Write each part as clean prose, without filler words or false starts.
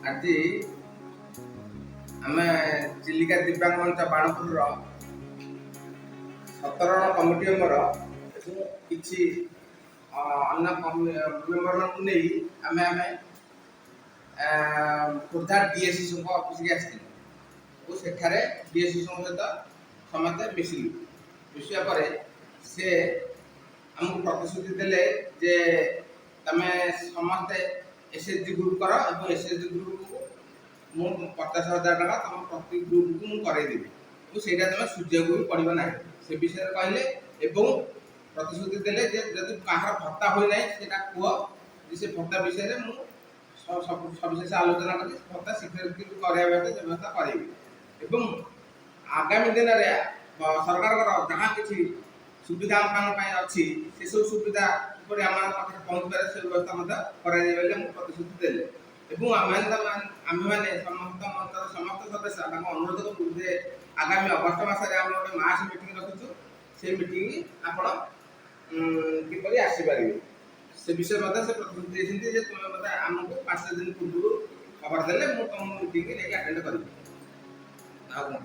ଆଜି ଆମେ ଚିଲିକା ଦିବ୍ୟାଙ୍ଗ ମଞ୍ଚ ବାଣପୁରର 17 ଜଣ କମିଟି ମେମ୍ବର ଏବଂ କିଛି ଅନ୍ୟ ମେମ୍ବରମାନଙ୍କୁ ନେଇ ଆମେ ଖୋର୍ଦ୍ଧା DSOଙ୍କ ଅଫିସକୁ ଆସିଥିଲୁ ଓ ସେଠାରେ DSOଙ୍କ ସହିତ ସମସ୍ତେ ମିଶିବା ପରେ ସେ ଆମକୁ ପ୍ରତିଶ୍ରୁତି ଦେଲେ ଯେ ତମେ ସମସ୍ତେ SHG ଗ୍ରୁପ୍ କର ଏବଂ SHG ଗ୍ରୁପକୁ ମୁଁ 50,000 ଟଙ୍କା ତମ ପ୍ରତି ଗ୍ରୁପକୁ ମୁଁ କରେଇଦେବି ଏବଂ ସେଇଟା ତମେ ସୁଝିବାକୁ ବି ପଡ଼ିବ ନାହିଁ ସେ ବିଷୟରେ କହିଲେ ଏବଂ ପ୍ରତିଶ୍ରୁତି ଦେଲେ ଯେ ଯଦି କାହାର ଭତ୍ତା ହୋଇନାହିଁ ସେଇଟା କୁହ ଯେ ସେ ଭତ୍ତା ବିଷୟରେ ମୁଁ ସବିଶେଷ ଆଲୋଚନା କରି ଭତ୍ତା ଶୀଘ୍ର କରାଇବା ବ୍ୟବସ୍ଥା କରାଇବି ଏବଂ ଆଗାମୀ ଦିନରେ ସରକାରଙ୍କର ଯାହା କିଛି ସୁବିଧା ଆମ ପାଇଁ ଅଛି ସେସବୁ ସୁବିଧା କିପରି ଆମ ପାଖରେ ପହଞ୍ଚିପାରେ ସେ ବ୍ୟବସ୍ଥା ମଧ୍ୟ କରାଯାଇ ବୋଲି ମୁଁ ପ୍ରତିଶ୍ରୁତି ଦେଲେ ଏବଂ ଆମେମାନେ ସମସ୍ତ ମଞ୍ଚର ସମସ୍ତ ସଦସ୍ୟ ତାଙ୍କ ଅନୁରୋଧ କରୁ ଯେ ଆଗାମୀ ଅଗଷ୍ଟ ମାସରେ ଆମେ ଗୋଟେ ମାସ ମିଟିଂ ରଖିଛୁ ସେ ମିଟିଂ ଆପଣ କିପରି ଆସିପାରିବେ ସେ ବିଷୟ ମଧ୍ୟ ସେ ପ୍ରତିଶ୍ରୁତି ଦେଇଛନ୍ତି ଯେ ତୁମେ ମୋତେ ଆମକୁ 5 ଦିନ ପୂର୍ବରୁ ଖବର ଦେଲେ ମୁଁ ତୁମ ମିଟିଂ ନେଇକି ଆଟେଣ୍ଡ କରିବି ଆଉ କ'ଣ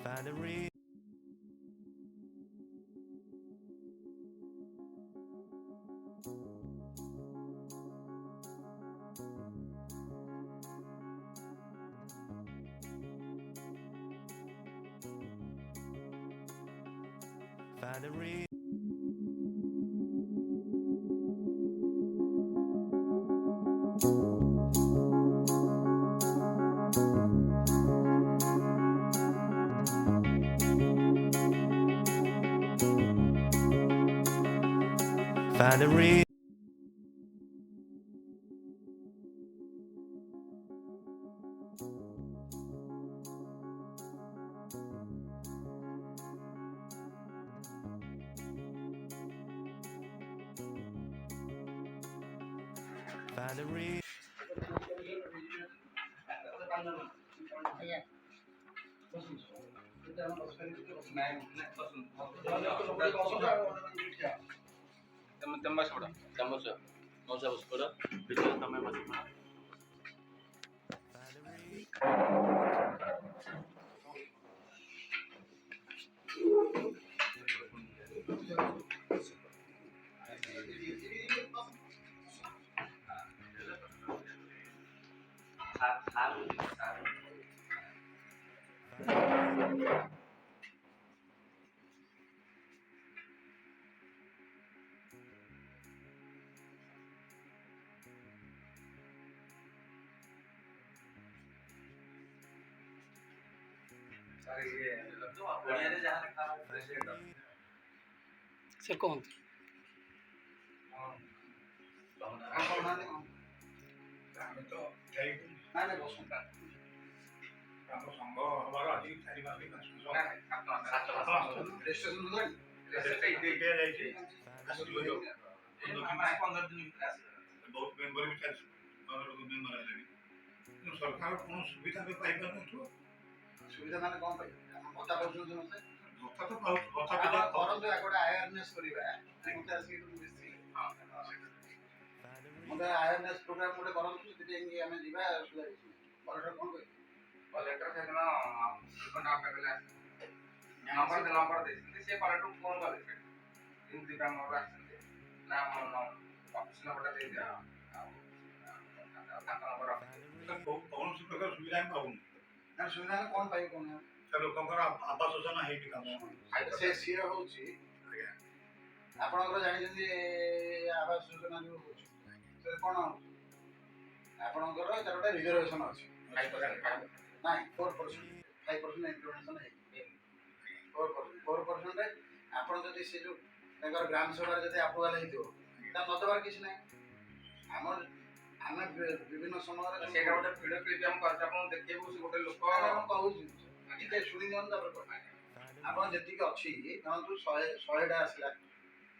Find a real Find a real Find a real Find a real Tembak sudah. Tembak sudah. Mau saya sudah. Bicara sama masih mana? Sir कौन सरकार कौन सुविधा भी पाई सुविधा माने कौन पाई भत्ता पाउछन समस्ते भत्ता तो पाउ भत्ता पे करन एकोटा अवेयरनेस करिबा मते आसी बेसी हां मते अवेयरनेस प्रोग्राम मोटे करन सेति एंगे हमें दिबा कलेक्टर कौन कहि कलेक्टर सेदिन दुकान आपे बेला नंबर दे से कलेक्टर फोन करे इन दिबा मोर आछन नाम ऑफिस नंबर दे दिया कौन से प्रकार सुविधा पाउन ना सुविधा कौन पाई कौन ଲୋକଙ୍କର ଆବାସ ଯୋଜନା ହେଇକି କାମ ସେ ସିଏ ହେଉଛି ଆପଣଙ୍କର ଜାଣିଛନ୍ତି ଆବାସ ଯୋଜନା ଯେଉଁ ହେଉଛି ସେଥିରେ କ'ଣ ହେଉଛି ଆପଣଙ୍କର ତାର ଗୋଟେ ରିଜର୍ଭେସନ୍ ଅଛି ନାଇଁ 4% 5% ଇମ୍ପ୍ଲିମେଣ୍ଟେସନ୍ ହେଇଛି 4%ରେ ଆପଣ ଯଦି ସେ ଯେଉଁ ତାଙ୍କର ଗ୍ରାମ ସଭାରେ ଯଦି ଆପ୍ରୁଭାଲ୍ ହେଇଥିବ ତାହେଲେ ନ ଦେବାର କିଛି ନାହିଁ। ଆମର ଆମେ ବିଭିନ୍ନ ସମୟରେ ସେଇଟା ଗୋଟେ ଭିଡ଼ିଓ କ୍ଲିପ୍ ଆମେ କରିଛୁ ଆପଣଙ୍କୁ ଦେଖେଇବୁ। ସେ ଗୋଟେ ଲୋକ କହୁଛି ଟିକେ ଶୁଣି ଦିଅନ୍ତୁ ତାପରେ ଆପଣ ଯେତିକି ଅଛି ଧରନ୍ତୁ 100ଟା ଆସିଲା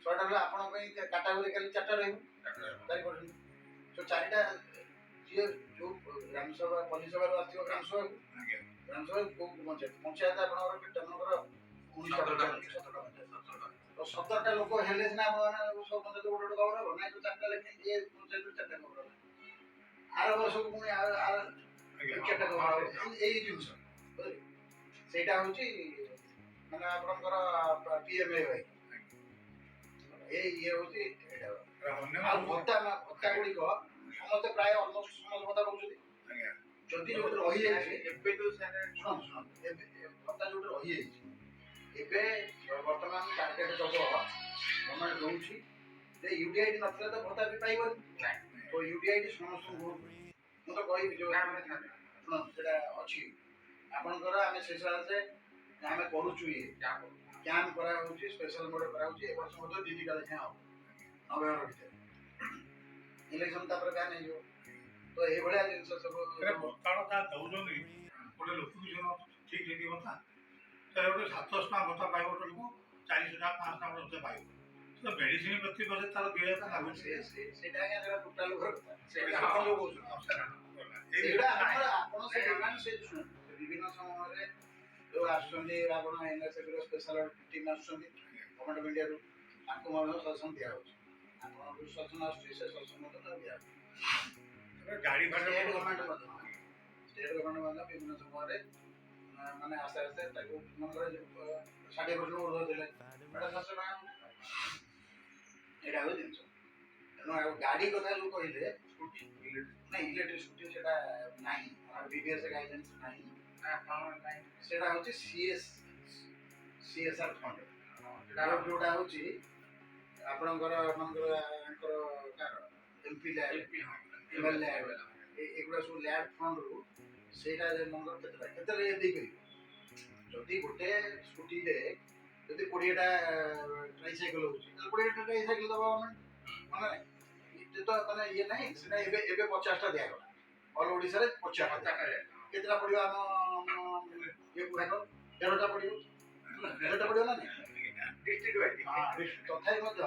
100ଟା ହେଲେ ଆପଣଙ୍କ ପାଇଁ କାଟାଗୋରି ଖାଲି 4ଟା ରହିବ 4%। ତ 4ଟା ଯିଏ ଯେଉଁ ଗ୍ରାମସଭା ପଲ୍ଲୀସଭାରୁ ଆସିବ ଗ୍ରାମସଭାକୁ କୋଉ ପଞ୍ଚାୟତ ଆପଣଙ୍କର କେତେମାନଙ୍କର 19ଟା 17ଟା ଲୋକ ହେଲେ ସିନା ଆପଣ ସବୁ ପଞ୍ଚାୟତ ଗୋଟେ ଗୋଟେ ଖବର ହବ ନାଇଁ ତ 4ଟା ଲେଖେ ଏ ପଞ୍ଚାୟତରୁ 4ଟା ଖବର ହବ ଆର ବର୍ଷକୁ ପୁଣି 4ଟା ଖବର ହବ ଏଇ ଜିନିଷ ସେଇଟା ହେଉଛି ମାନେ ଆପଣଙ୍କର PMAY ଇଏ ହେଉଛି ଆଉ ଭତ୍ତା ଗୁଡ଼ିକ ସମସ୍ତେ ପ୍ରାୟ ଅଲମୋଷ୍ଟ ସମସ୍ତ ଭତ୍ତା ପାଉଛନ୍ତି। ଯଦି ଯୋଉଠି ରହିଯାଇଛି ଏବେ ତ ଭତ୍ତା ଯୋଉଠି ରହିଯାଇଛି ଏବେ ବର୍ତ୍ତମାନ ଟାର୍ଗେଟ ଦେବ ଗଭର୍ଣ୍ଣମେଣ୍ଟ ଦଉଛି ଯେ UDID ନଥିଲେ ତ ଭତ୍ତା ବି ପାଇବନି। ତ UDID ସମସ୍ତଙ୍କୁ ମୁଁ ତ କହିବି ଯୋଉ ଶୁଣନ୍ତୁ ସେଇଟା ଅଛି ଆପଣଙ୍କର ଆମେ ଶେଷ ଆସେ ଆମେ କରୁଛୁ ଇଏ କ୍ୟାମ୍ପ କରାହେଉଛି ସ୍ପେଶାଲ ମୋଡ଼ କରାହେଉଛି ଏ ବର୍ଷ ମଧ୍ୟ ଡିଜିଟାଲ ହିଁ ହବ ନଭେମ୍ବର ଭିତରେ ଇଲେକ୍ସନ ତାପରେ ବ୍ୟାନ୍ ହେଇଯିବ। ତ ଏଇଭଳିଆ ଜିନିଷ ସବୁ ଭତ୍ତାଟା ଦେଉଛନ୍ତି ଗୋଟେ ଲୋକକୁ ଠିକ୍ ଠିକ୍ କଥା ଗୋଟେ 700 ଟଙ୍କା ଭତ୍ତା ପାଇବ ଗୋଟେ ଲୋକ 400 ଟଙ୍କା 500 ଟଙ୍କା ଭତ୍ତା ପାଇବ ତ ମେଡ଼ିସିନ ପ୍ରତି ବୋଧେ ତାର 2000 ଲାଗୁଛି ସେଇଟା ଆଜ୍ଞା ସେଟା ଟୋଟାଲ କଥା ସେଇଟା ଆପଣ ଯୋଉ କହୁଛନ୍ତି ସେଇଟା ଆପଣ ସେ ଡିମାଣ୍ଡ ସେ ବିଭିନ୍ନ ସମୟରେ ଯୋଉ ଆସୁଛନ୍ତି ଆପଣ NSFର ସ୍ପେଶାଲ ଟିମ୍ ଆସୁଛନ୍ତି ଗଭର୍ଣ୍ଣମେଣ୍ଟ ଅଫ୍ ଇଣ୍ଡିଆରୁ ତାଙ୍କୁ ମଧ୍ୟ ସଜେସନ ଦିଆହେଉଛି ଆପଣଙ୍କୁ ସଜେସନ ଆସୁଛି ସେ ସଜେସନ ମଧ୍ୟ ଦିଆହେଉଛି। ଗାଡ଼ି ଗଭର୍ଣ୍ଣମେଣ୍ଟ ମଧ୍ୟ ବିଭିନ୍ନ ସମୟରେ ମାନେ ଆସ୍ତେ ଆସ୍ତେ ତାକୁ ମନେକର 60% ଉର୍ଦ୍ଧ୍ୱ ଦେଲେ ଏଇଟା 700 ଟଙ୍କା ଏଇଟା ହେଉଛି ଜିନିଷ। ତେଣୁ ଆଉ ଗାଡ଼ି କଥା ଯେଉଁ କହିଲେ ସ୍କୁଟି ନାଇଁ ଇଲେକ୍ଟ୍ରିକ୍ ସ୍କୁଟି ସେଇଟା ନାହିଁ BBS ଗାଇଡେନ୍ସ ନାହିଁ ସେଇଟା ହେଉଛି CSR ଫଣ୍ଡ ଯୋଉଟା ହେଉଛି ଆପଣଙ୍କର MP MLA ଏଗୁଡ଼ା ସବୁ ଲ୍ୟାବ୍ ଫଣ୍ଡରୁ ସେଇଟା ମନେକର କେତେଟା ଦେଇପାରିବେ ଯଦି ଗୋଟେ ସ୍କୁଟିରେ ଯଦି 20ଟା ଟ୍ରାଇସାଇକେଲ ହେଉଛି ତାହେଲେ 20ଟା ଟ୍ରାଇସାଇକେଲ ଦେବ ମାନେ ଏତେ ତ ମାନେ ଇଏ ନାହିଁ ସେଟା ଏବେ 50ଟା ଦିଆଗଲା ଅଲ୍ ଓଡ଼ିଶାରେ 50ଟା କେତେଟା ପଡ଼ିବ ଆମ ଇଏ ଗୁଡ଼ାକ 13ଟା ପଡ଼ିବ 13ଟା ପଡ଼ିବ ନା ନାହିଁ ଡିଷ୍ଟ୍ରିକ୍ଟ ୱାଇଜ୍ ତଥାପି ମଧ୍ୟ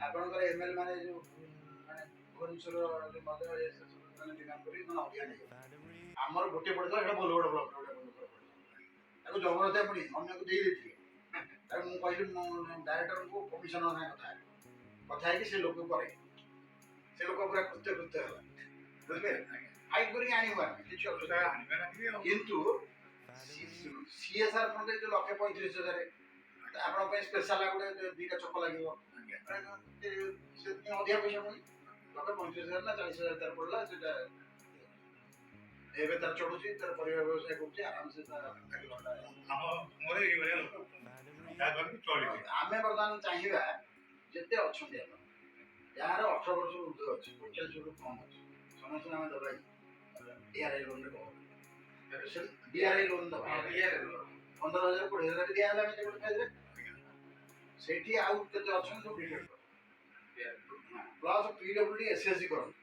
ଆପଣଙ୍କର ML ମାନେ ଯେଉଁ ମାନେ ଭୁବନେଶ୍ୱର ମଧ୍ୟ ମାନେ ଡିମାଣ୍ଡ କରି ମାନେ ଅଧିକା ନେଇଯାଉଛି ଆମର ଗୋଟିଏ ପଡ଼ିଥିଲା ସେଇଟା ବୋଲଗଡ଼ ବ୍ଲକ ତାକୁ ଜବରଦସ୍ତ ପଡ଼ି ଅନ୍ୟକୁ ଦେଇଦେଇଥିଲେ ତାକୁ ମୁଁ କହିଲି ମୁଁ ଡାଇରେକ୍ଟରଙ୍କୁ କମିଶନର ସାଙ୍ଗେ କଥା ହେଇକି ସେ ଲୋକ କରେ ସେ ଲୋକ ପୁରା କୃତ୍ୟ ହେଲା ବୁଝିପାରିଲେ ଫାଇଟ୍ କରିକି ଆଣିବୁ ଆମେ କିଛି ଅସୁବିଧା କିନ୍ତୁ CSR ଫଣ୍ଡରେ ଯେଉଁ 1,35,000 ଆପଣଙ୍କ ପାଇଁ ସ୍ପେଶାଲ ଗୋଟେ 2ଟା ଚକ ଲାଗିବ ସେଥିପାଇଁ ଅଧିକା ପଇସା ପୁଣି 1,35,000 ନା 40,000 ତାର ପଡ଼ିଲା ସେଇଟା ଏବେ ତାର ଚଢୁଛି ତାର ପରିବା ବ୍ୟବସାୟ କରୁଛି ଆରାମସେ ଆମେ ବର୍ତ୍ତମାନ ଚାହିଁବା ଯେତେ ଅଛନ୍ତି ଆପଣ ଯାହାର 18 ବର୍ଷ ଉର୍ଦ୍ଧ୍ୱ ଅଛି 45 କମ୍ ଅଛି ସମସ୍ତଙ୍କୁ ଆମେ ଦେବା DRI ଲୋନ୍ରେ DRI ଲୋନ୍ ଦେବା 15,000 20,000 ଦିଆହେଲେ ଆମେ ଗୋଟେ ଖାଇଦେବେ ସେଇଠି ଆଉ କେତେ ଅଛନ୍ତି ସବୁ ଡିଟେଲ୍ ପ୍ଲସ୍ PWD SSG କରନ୍ତୁ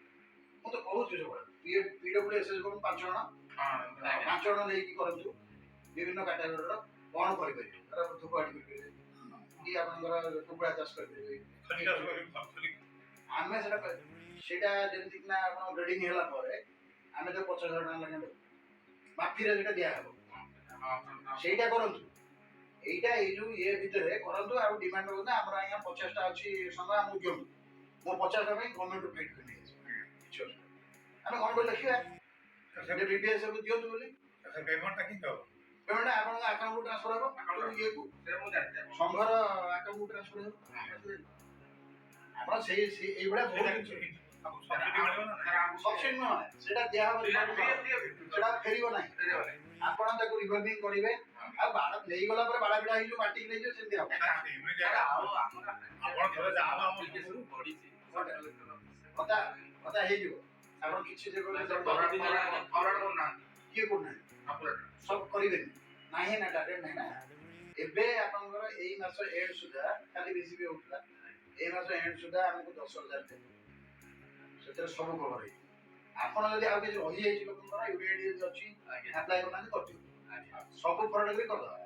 ମୁଁ ତ କହୁଛି ସବୁବେଳେ PWD SSG କରନ୍ତୁ 5 ଜଣ ନେଇକି କରନ୍ତୁ ବିଭିନ୍ନ କାଟାଗୋରୀର କ'ଣ କରିପାରିବେ ଧର ଧୂପ ଆଡ଼ି କରିପାରିବେ କି ଆପଣଙ୍କର କୁକୁଡ଼ା ଚାଷ କରିପାରିବେ ଆମେ ସେଇଟା ଯେମିତିକିନା ଆପଣ ବ୍ରିଡ଼ିଂ ହେଲା ପରେ ଆମେ ତ 50,000 ଟଙ୍କା ଲେଖାଏଁ ଦେବୁ ମାଫିରେ ସେଇଟା ଦିଆହେବ ସେଇଟା କରନ୍ତୁ এইটা এই ଯେଉଁ ଇଏ ଭିତରେ କରନ୍ତୁ ଆଉ ଡିମାଣ୍ଡ କରନ୍ତୁ ଆମର ଆଜ୍ଞା 50ଟା ଅଛି ସଂଘ ଆମକୁ ଦିଅନ୍ତୁ ମୁଁ 50ଟା ପାଇଁ ଗଭର୍ଣ୍ଣମେଣ୍ଟରୁ ଫାଇଟ୍ କରି ନେଇଆସିବି କିଛି ଅସୁବିଧା ଆମେ ଗଭର୍ଣ୍ଣମେଣ୍ଟ ଲେଖିବା ସେଠି BBS କୁ ଦିଅନ୍ତୁ ବୋଲି ପେମେଣ୍ଟଟା କେମିତି ହେବ ପେମେଣ୍ଟଟା ଆପଣଙ୍କ ଆକାଉଣ୍ଟକୁ ଟ୍ରାନ୍ସଫର ହେବ ଇଏକୁ ସଂଘର ଆକାଉଣ୍ଟକୁ ଟ୍ରାନ୍ସଫର ହେବ ଆପଣ ସେଇ ଏଇଭଳିଆ ସବସିଡି ନୁହେଁ ସେଇଟା ଦିଆହେବ ସେଇଟା ଫେରିବ ନାହିଁ ଆପଣ ତାକୁ ରିଭଲଭିଂ କରିବେ ଆଉ ବାଡ଼ ନେଇଗଲା ପରେ ବାଡ଼ା ପିଡ଼ା ହେଇଯିବ ମାଟି ନେଇଯିବ ସେମିତି ହବ କଥା କଥା ହେଇଯିବ ଆପଣ କିଛି କିଏ କରୁନାହାନ୍ତି ସବୁ କରିବେନି ନାହିଁ ନା ଟାର୍ଗେଟ ନାହିଁ ନା ଏବେ ଆପଣଙ୍କର ଏଇ ମାସ ଏଣ୍ଡ ସୁଦ୍ଧା କାଲି ବେଶୀ ବି ହଉଥିଲା ଏଇ ମାସ ଏଣ୍ଡ ସୁଦ୍ଧା ଆମକୁ 10,000 ଦେବେ ସେଥିରେ ସବୁ କଭର ହେଇଯିବ ଆପଣ ଯଦି ଆଉ କିଛି ରହିଯାଇଛି ଲୋକଙ୍କର ୟୁରିଆଡି ଯଦି ଅଛି ଆପ୍ଲାଏ କରୁନାହାନ୍ତି କରିଦିଅ ସବୁ ଫରଡ଼ ବି କରିଦେବା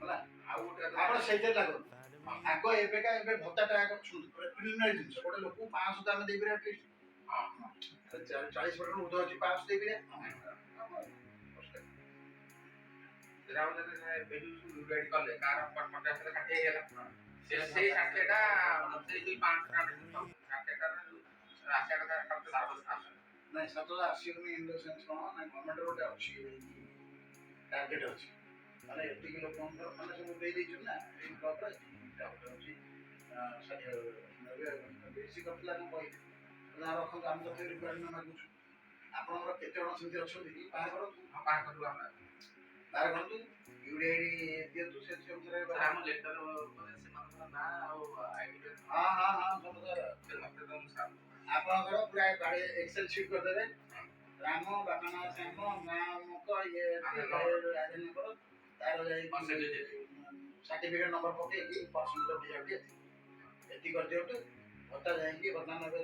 ହେଲା ଆଉ ଗୋଟେ ଆପଣ ସେଇଥିରେ ଲାଗନ୍ତୁ ଆଗ ଏବେକା ଏବେ ଭତ୍ତାଟା ଆଗ ପ୍ରିଲିମିନାରୀ ଜିନିଷ ଗୋଟେ ଲୋକକୁ 500 ତ ଆମେ ଦେଇପାରିବା ଆଟଲିଷ୍ଟ 40% ଉର୍ଦ୍ଧ୍ୱ ଅଛି 500 ଦେଇପାରିବା କଲେ କାର 50 କାଟି ହେଇଗଲା ସେଇ ଷାଠିଏଟା ସେଇ 500 ନାଇଁ 7,000 ଆସିବନି ଇନ୍ ଦ ସେନ୍ସ କ'ଣ ନା ଗଭର୍ଣ୍ଣମେଣ୍ଟ ଗୋଟେ ଅଛି ଟାର୍ଗେଟ ଅଛି ମାନେ ଏତିକି ଲୋକଙ୍କର ମାନେ ସବୁ ଦେଇଦେଇଛନ୍ତି ନା ଏଇ ବ୍ଲକରେ ତାପରେ ଅଛି ବେଶୀ କରିଥିଲା ମୁଁ କହିଲି ନା ରଖନ୍ତୁ ଆମେ ତ ରିକ୍ୱାରମେଣ୍ଟ ମାଗୁଛୁ ଆପଣଙ୍କର କେତେ ଜଣ ସେମିତି ଅଛନ୍ତି ବାହାର କରନ୍ତୁ ବାହାର କରନ୍ତୁ ୟୁଡିଆଇଡି ଦିଅନ୍ତୁ ସେ ଅନୁସାରେ ଆମ ଲେଟର ସେମାନଙ୍କର ନାଁ ଆଉ ଆଇଡି ଆପଣଙ୍କର ପୁରା ଗାଡ଼ି ଏକ୍ସେଲ ସିଟ୍ କରିଦେବେ ରାମ ବାପା ନାଁ ଶ୍ୟାମ ନାଁ ଅମୁକ ଇଏ ଆଧାର ନମ୍ବର ତାର ଯାଇକି ସାର୍ଟିଫିକେଟ ନମ୍ବର ପକେଇକି ପର୍ସେଣ୍ଟ ଦିଆଯାଉଛି ଏତିକି କରିଦିଅନ୍ତୁ ଭତ୍ତା ଯାଇକି ବର୍ତ୍ତମାନ ଏବେ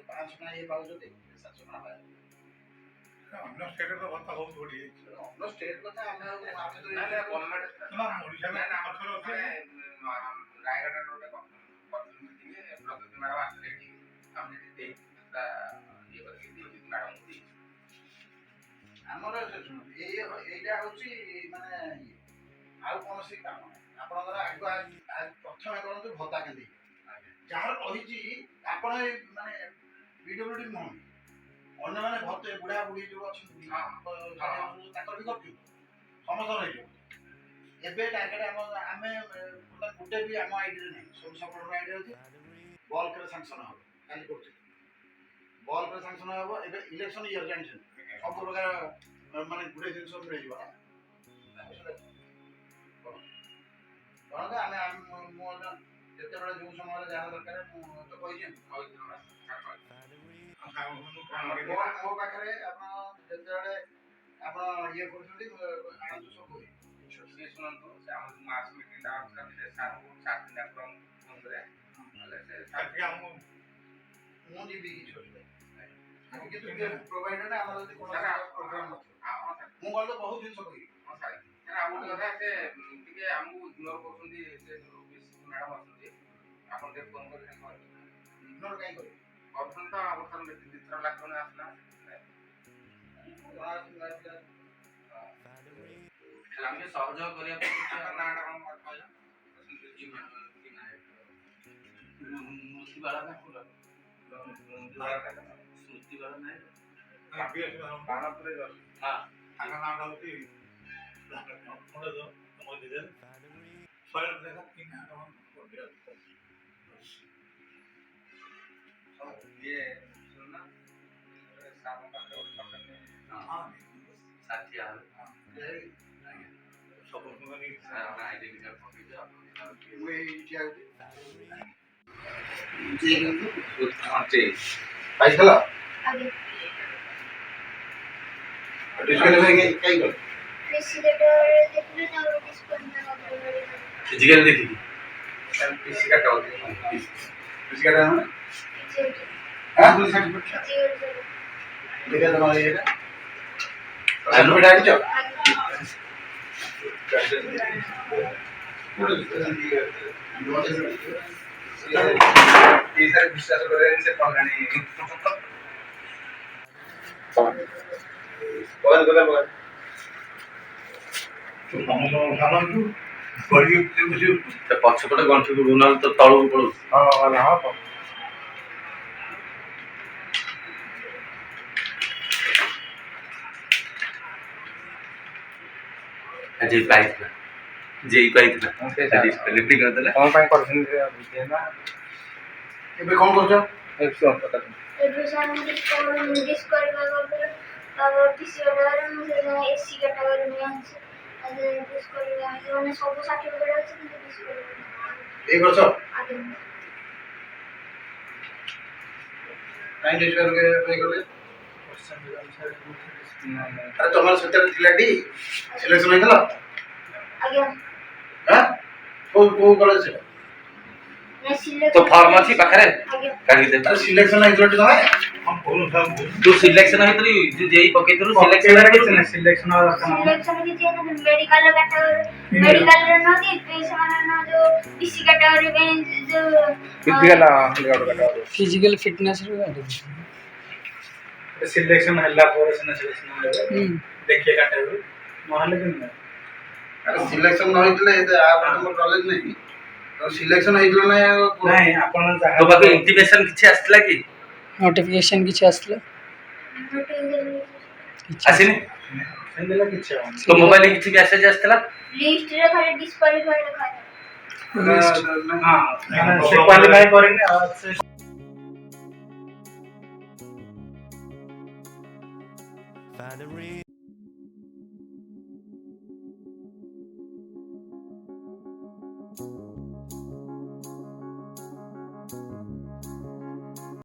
500 ଟଙ୍କା ଇଏ ପାଉଛନ୍ତି 700 ଟଙ୍କା ପାଇବେ ଅନ୍ୟ ଷ୍ଟେଟ୍ରେ ତ ଭତ୍ତା ବହୁତ ବଢ଼ିଯାଇଛି ଅନ୍ୟ ଷ୍ଟେଟ୍ କଥା ଆମେ ରାୟଗଡ଼ାର ଗୋଟେ ପ୍ରକୃତି ମ୍ୟାଡ଼ାମ ଆସିଲେ ଏଠି ଆମେ ସେଠି ଆମର ଏଇଟା ହଉଛି ମାନେ ଆଉ କୌଣସି କାମ ନାହିଁ ଆପଣଙ୍କର ଆଗ ପ୍ରଥମେ କରନ୍ତୁ ଭତ୍ତା କେମିତି ଯାହାର ରହିଛି ଆପଣ ମାନେ ବିଡବ୍ଲ୍ୟୁଡି ନୁହଁ ଅନ୍ୟମାନେ ଭତ୍ତା ବୁଢ଼ା ବୁଢ଼ୀ ଯେଉଁ ଅଛନ୍ତି ତାଙ୍କର ବି କରିଦିଅନ୍ତୁ ସମସ୍ତଙ୍କର ହେଇଯିବ ଏବେ ଟାର୍ଗେଟ ଆମେ ଗୋଟେ ବି ଆମ ଆଇଡିରେ ନାହିଁ ସବୁ ସପୋର୍ଟର ଆଇଡି ଅଛି ବଲ୍କରେ ସାଂସନ ହେବ କାଲି କରୁଥିଲି ବଲ୍କରେ ସାଂସନ ହେବ ଏବେ ଇଲେକ୍ସନ ଇୟର ଜାଣିଛନ୍ତି ସବୁ ପ୍ରକାର ମାନେ ଗୁଡ଼େ ଜିନିଷ ମିଳିଯିବ କ'ଣ ଆମେ ମୁଁ ଯେତେବେଳେ ଯେଉଁ ସମୟରେ ଯାହା ଦରକାର ମୁଁ ତ କହିଛି ମୋ ପାଖରେ ଆପଣ ଯେତେବେଳେ ଆପଣ ଇଏ କରୁଛନ୍ତି ଆଣନ୍ତୁ ସବୁ ସିଏ ଶୁଣନ୍ତୁ ସେ ଆମର ମାସ ମିଟିଂଟା ଅଛି ମୁଁ ଯିବି କିଛି ଅସୁବିଧା ପ୍ରୋଭାଇଡର ଆମର ଯଦି କୌଣସି ପ୍ରୋଗ୍ରାମ ନଥିବ ମୁଁ ଗଲେ ତ ବହୁତ ଜିନିଷ କହିବି ଆଉ ଗୋଟେ କଥା ସେ ଟିକେ ଆମକୁ ଇଗ୍ନୋର କରୁଛନ୍ତି ସେ ମ୍ୟାଡ଼ାମ ଅଛନ୍ତି ଆପଣ ଟିକେ ଫୋନ କରି ଇଗ୍ନୋର କାହିଁ କରିବି କରୁଛନ୍ତି ତ ଆମର ଥର ଦିଥର ଲାଖନ ଆସିଲା ଆମେ ସହଯୋଗ କରିବା ପାଇଁ ସ୍ମୃତି ବାଳା ନା ସ୍ମୃତି ବାଳା ନାହିଁ ତାଙ୍କ ନାଁଟା ହଉଛି ଇଏ ଶୁଣୁନା ସାମ ପାଖରେ ଷାଠିଏ ସବୁ ପାଇଥିଲ ଫିଜିକାଲ ଦେଖିକି ପିସି କାଟ ପିସି କାଟ ମାନେ देखा तुम्हारा ये सर्टिफिकेट आ गया ये सारे विश्वास करे से पढ़ानी बोल ପଛପଟେ ଗଣ୍ଠିକୁ ବୁନାଲ ତ ତଳକୁ ପଳଉଛି ଯେଇ ପାଇଥିଲା ଡିସ୍କ୍ୱାଲିଫାଇ କରିଦେଲା କ'ଣ ପାଇଁ କରୁଛନ୍ତି ଏବେ କ'ଣ କରୁଛ ଏବେ ସାର୍ ଡିସ୍କ୍ୱାଲିଫାଇ କରିଦେଲେ ତାପରେ एससी कैटेगरी में আছে আগে ডিসকোয়ালিফাই মানে সব সার্টিফিকেট আছে কিন্তু ডিসকোয়ালিফাই এই বর্ষ আগে ନାଇଁ ଡିସକ୍ୱାଲିଫାଇ କଲେ ଆରେ ତମର ସେଥିରେ ଥିଲା ଟି ସିଲେକ୍ସନ ହେଇଥିଲା ଆଜ୍ଞା ହାଁ କୋଉ କଲେଜ ସେଟା मैं सिलेक्ट तो फॉर्म अच्छी पाखरे आगे काढी दे ଆରେ ସିଲେକ୍ସନ ହେଇଥିଲା ଟି ତମେ तू सिलेक्शन होइतरी जो जेई पके तू सिलेक्शन ସିଲେକ୍ସନ सिलेक्शन की चाहिए ना मेडिकल कैटेगरी मेडिकल रे न कि पैसे माने न जो बीसी कैटेगरी में जो फिजिकल फिटनेस रे गाडी सिलेक्शन हल्ला पर सिलेक्शन देखिए काटेगरी नहले दिन ଆରେ ସିଲେକ୍ସନ ନ ହେଇଥିଲେ ଏତେ ଆ ତମର କଲେଜ ନାହିଁ ତ ସିଲେକ୍ସନ ହେଇଥିଲା ନା ନାଇଁ ଆପଣ ଯାହା तो बाकी इंटीमेशन किछि आस्तला की नोटिफिकेशन किछि आसला आसिनी ସେମିତି କିଛି ହବନି तो मोबाइल किछि मेसेज आस्तला लिस्ट रे खाली डिस्क्वालीफाई लिखा है ହଁ ସେ କ୍ୱାଲିଫାଇ କରିନି ଆଉ ସେ Find the real.